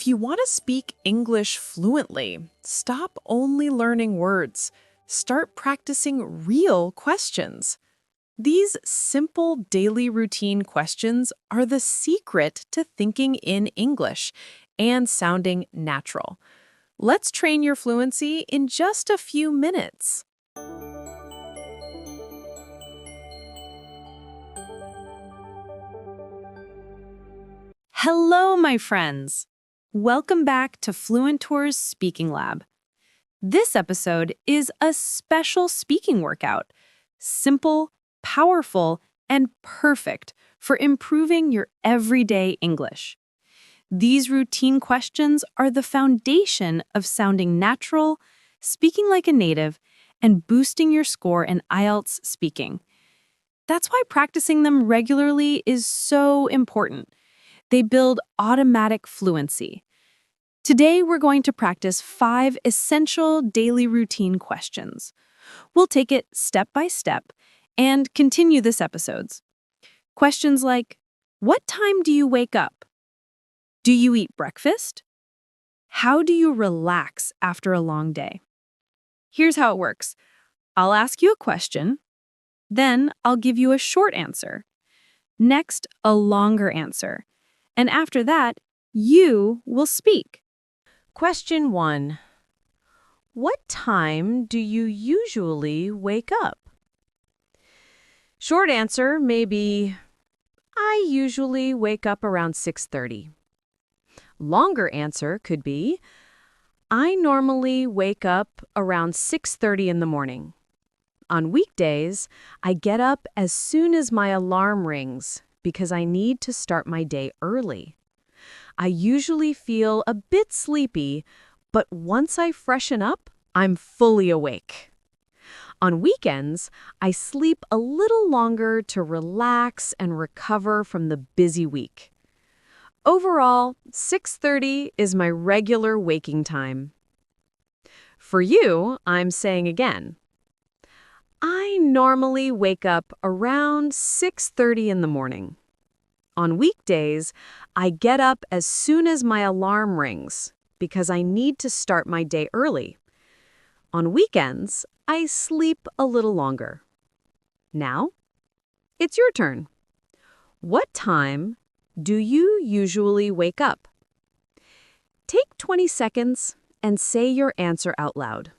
If you want to speak English fluently, stop only learning words. Start practicing real questions. These simple daily routine questions are the secret to thinking in English and sounding natural. Let's train your fluency in just a few minutes. Hello, my friends. Welcome back to Fluentors Speaking Lab. This episode is a special speaking workout. Simple, powerful, and perfect for improving your everyday English. These routine questions are the foundation of sounding natural, speaking like a native, and boosting your score in IELTS speaking. That's why practicing them regularly is so important. They build automatic fluency. Today, we're going to practice 5 essential daily routine questions. We'll take it step by step and continue this episodes. Questions like, what time do you wake up? Do you eat breakfast? How do you relax after a long day? Here's how it works. I'll ask you a question. Then I'll give you a short answer. Next, a longer answer. And after that, you will speak. Question 1. What time do you usually wake up? Short answer may be, I usually wake up around 6:30. Longer answer could be, I normally wake up around 6:30 in the morning. On weekdays, I get up as soon as my alarm rings because I need to start my day early. I usually feel a bit sleepy, but once I freshen up, I'm fully awake. On weekends, I sleep a little longer to relax and recover from the busy week. Overall, 6:30 is my regular waking time. For you, I'm saying again, I normally wake up around 6:30 in the morning. On weekdays, I get up as soon as my alarm rings because I need to start my day early. On weekends, I sleep a little longer. Now, it's your turn. What time do you usually wake up? Take 20 seconds and say your answer out loud.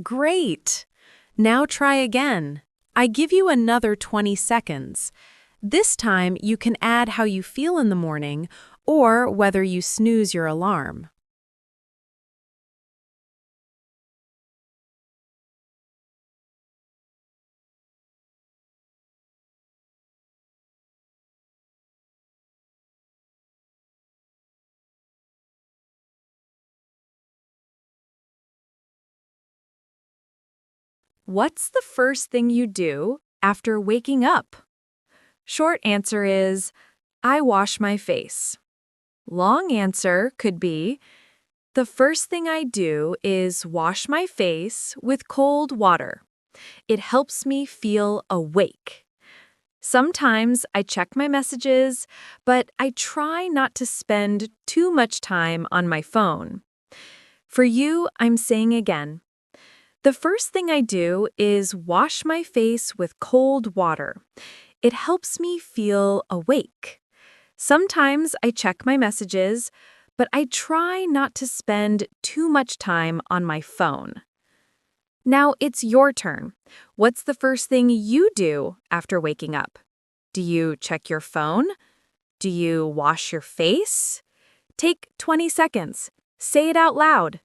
Great! Now try again. I give you another 20 seconds. This time you can add how you feel in the morning or whether you snooze your alarm. What's the first thing you do after waking up? Short answer is, I wash my face. Long answer could be, the first thing I do is wash my face with cold water. It helps me feel awake. Sometimes I check my messages, but I try not to spend too much time on my phone. For you, I'm saying again, the first thing I do is wash my face with cold water. It helps me feel awake. Sometimes I check my messages, but I try not to spend too much time on my phone. Now it's your turn. What's the first thing you do after waking up? Do you check your phone? Do you wash your face? Take 20 seconds. Say it out loud.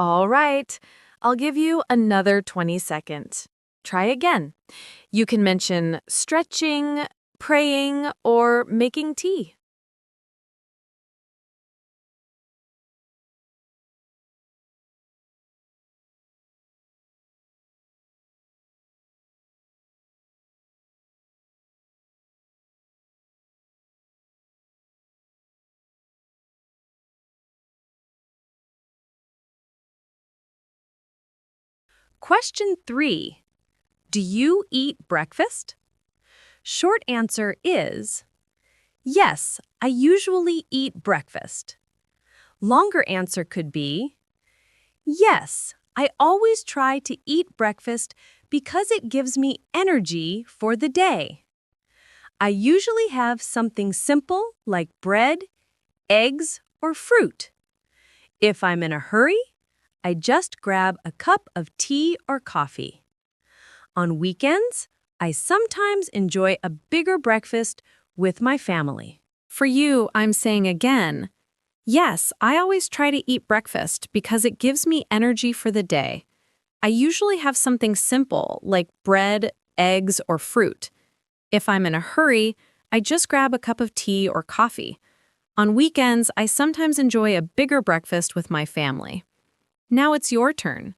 All right, I'll give you another 20 seconds. Try again. You can mention stretching, praying, or making tea. Question 3. Do you eat breakfast? Short answer is, yes, I usually eat breakfast. Longer answer could be, yes, I always try to eat breakfast because it gives me energy for the day. I usually have something simple like bread, eggs, or fruit. If I'm in a hurry, I just grab a cup of tea or coffee. On weekends, I sometimes enjoy a bigger breakfast with my family. For you, I'm saying again, yes, I always try to eat breakfast because it gives me energy for the day. I usually have something simple like bread, eggs, or fruit. If I'm in a hurry, I just grab a cup of tea or coffee. On weekends, I sometimes enjoy a bigger breakfast with my family. Now it's your turn.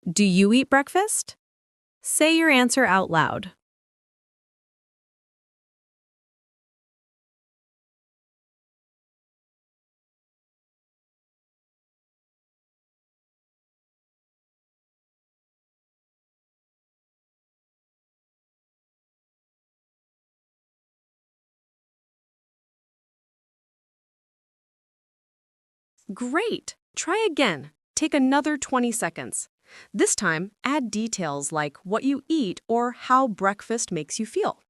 Do you eat breakfast? Say your answer out loud. Great! Try again. Take another 20 seconds. This time, add details like what you eat or how breakfast makes you feel.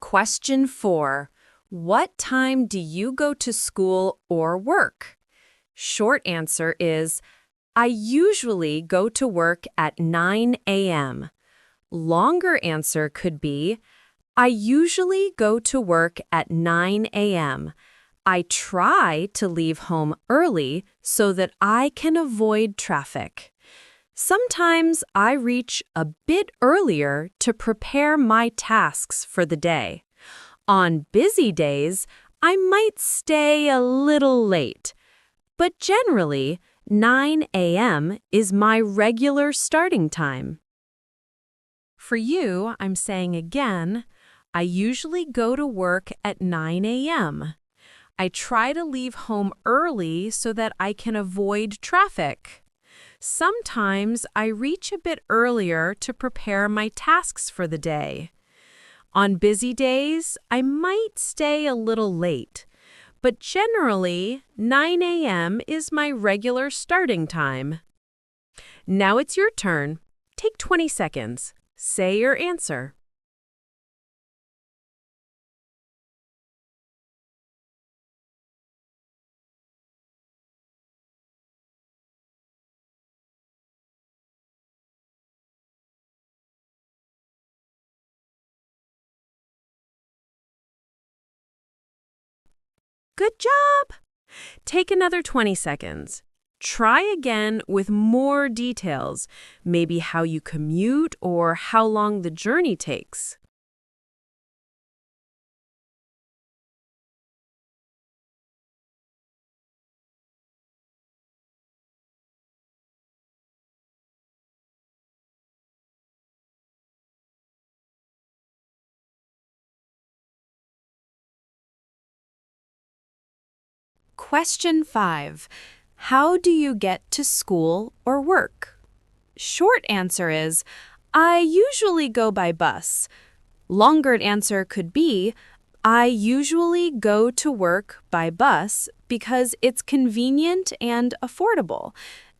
Question 4. What time do you go to school or work? Short answer is, I usually go to work at 9 a.m. Longer answer could be, I usually go to work at 9 a.m. I try to leave home early so that I can avoid traffic. Sometimes I reach a bit earlier to prepare my tasks for the day. On busy days, I might stay a little late, but generally, 9 a.m. is my regular starting time. For you, I'm saying again, I usually go to work at 9 a.m. I try to leave home early so that I can avoid traffic. Sometimes I reach a bit earlier to prepare my tasks for the day. On busy days, I might stay a little late, but generally, 9 a.m. is my regular starting time. Now it's your turn. Take 20 seconds. Say your answer. Good job! Take another 20 seconds. Try again with more details, maybe how you commute or how long the journey takes. Question 5. How do you get to school or work? Short answer is, I usually go by bus. Longer answer could be, I usually go to work by bus because it's convenient and affordable.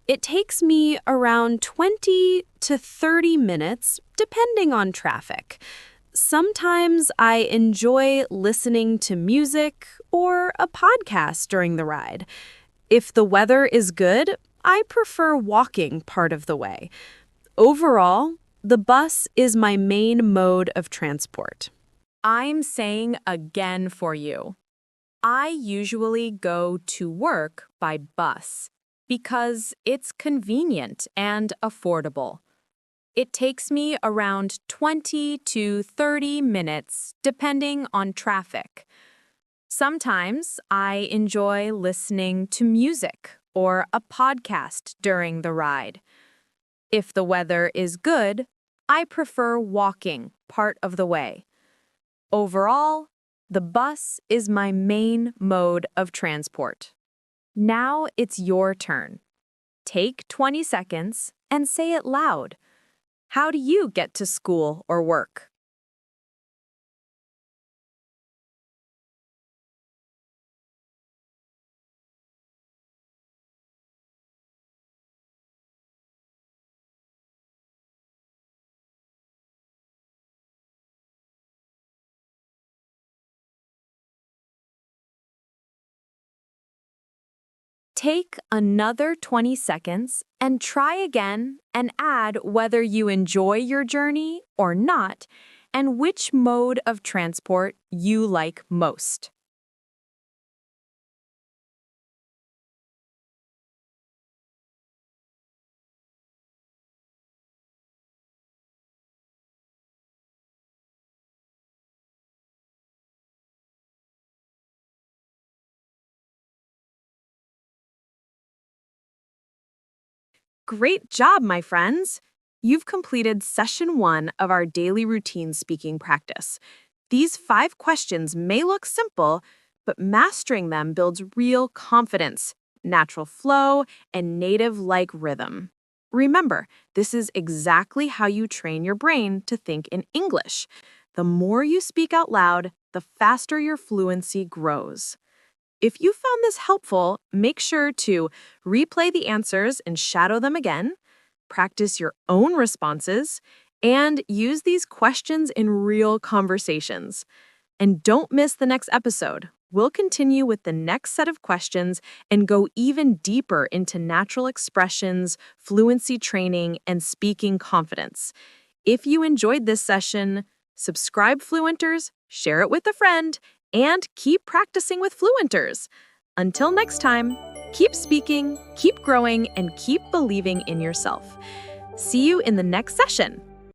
It takes me around 20 to 30 minutes, depending on traffic. Sometimes I enjoy listening to music or a podcast during the ride. If the weather is good, I prefer walking part of the way. Overall, the bus is my main mode of transport. I'm saying again for you. I usually go to work by bus because it's convenient and affordable. It takes me around 20 to 30 minutes, depending on traffic. Sometimes I enjoy listening to music or a podcast during the ride. If the weather is good, I prefer walking part of the way. Overall, the bus is my main mode of transport. Now it's your turn. Take 20 seconds and say it loud. How do you get to school or work? Take another 20 seconds and try again and add whether you enjoy your journey or not and which mode of transport you like most. Great job, my friends! You've completed session 1 of our daily routine speaking practice. These 5 questions may look simple, but mastering them builds real confidence, natural flow, and native-like rhythm. Remember, this is exactly how you train your brain to think in English. The more you speak out loud, the faster your fluency grows. If you found this helpful, make sure to replay the answers and shadow them again, practice your own responses, and use these questions in real conversations. And don't miss the next episode. We'll continue with the next set of questions and go even deeper into natural expressions, fluency training, and speaking confidence. If you enjoyed this session, subscribe Fluenters, share it with a friend, and keep practicing with Fluenters. Until next time, keep speaking, keep growing, and keep believing in yourself. See you in the next session.